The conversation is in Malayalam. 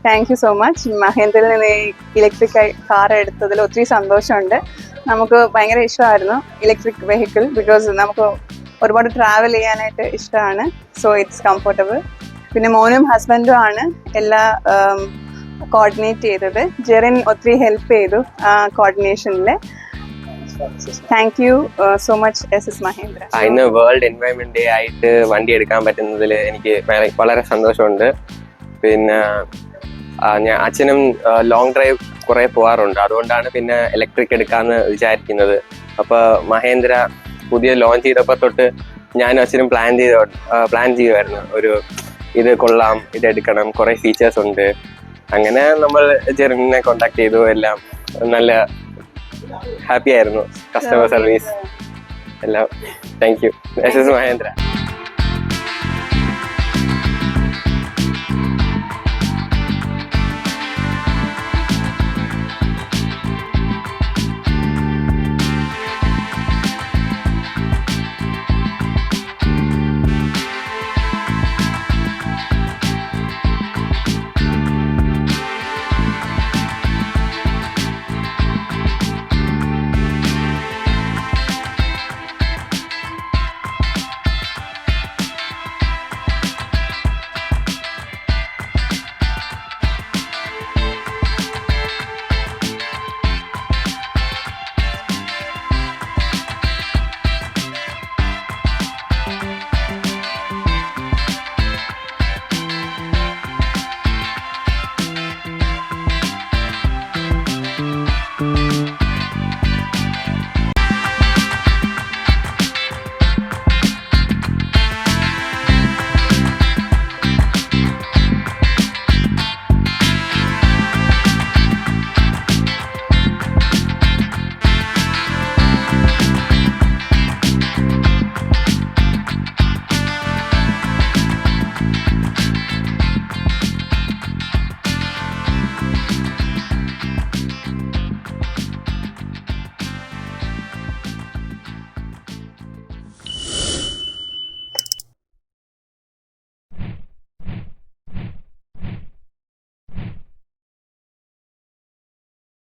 Thank you so much. മഹേന്ദ്രയിൽ നിന്ന് ഈ ഇലക്ട്രിക് കാർ എടുത്തതിൽ ഒത്തിരി സന്തോഷമുണ്ട്. നമുക്ക് ഭയങ്കര ഇഷ്ടമായിരുന്നു ഇലക്ട്രിക് വെഹിക്കിൾ. ബിക്കോസ് നമുക്ക് ഒരുപാട് ട്രാവൽ ചെയ്യാനായിട്ട് ഇഷ്ടമാണ്. So it's comfortable. പിന്നെ മോനും ഹസ്ബൻഡും ആണ് എല്ലാ കോർഡിനേറ്റ് ചെയ്തത്. ജെറിൻ ഒത്തിരി ഹെൽപ്പ് ചെയ്തു കോർഡിനേഷനിൽ. Thank you so much SS Mahendra. ഇന്ന് വേൾഡ് എൻവയോൺമെന്റ് ഡേ ആയിട്ട് വണ്ടി എടുക്കാൻ പറ്റുന്നതിൽ എനിക്ക് വളരെ സന്തോഷമുണ്ട്. പിന്നെ അച്ഛനും ലോങ് ഡ്രൈവ് കുറെ പോകാറുണ്ട്, അതുകൊണ്ടാണ് പിന്നെ ഇലക്ട്രിക് എടുക്കാന്ന് വിചാരിക്കുന്നത്. അപ്പൊ മഹേന്ദ്ര പുതിയ ലോഞ്ച് ചെയ്തപ്പോ തൊട്ട് ഞാനും അച്ഛനും പ്ലാൻ ചെയ്യുമായിരുന്നു, ഒരു ഇത് കൊള്ളാം, ഇത് എടുക്കണം, കുറെ ഫീച്ചേഴ്സ് ഉണ്ട്. അങ്ങനെ നമ്മൾ ജെറിനെ കോണ്ടാക്ട് ചെയ്തു. എല്ലാം നല്ല ഹാപ്പി ആയിരുന്നു. കസ്റ്റമർ സർവീസ് എല്ലാം. Thank you SS Mahendra.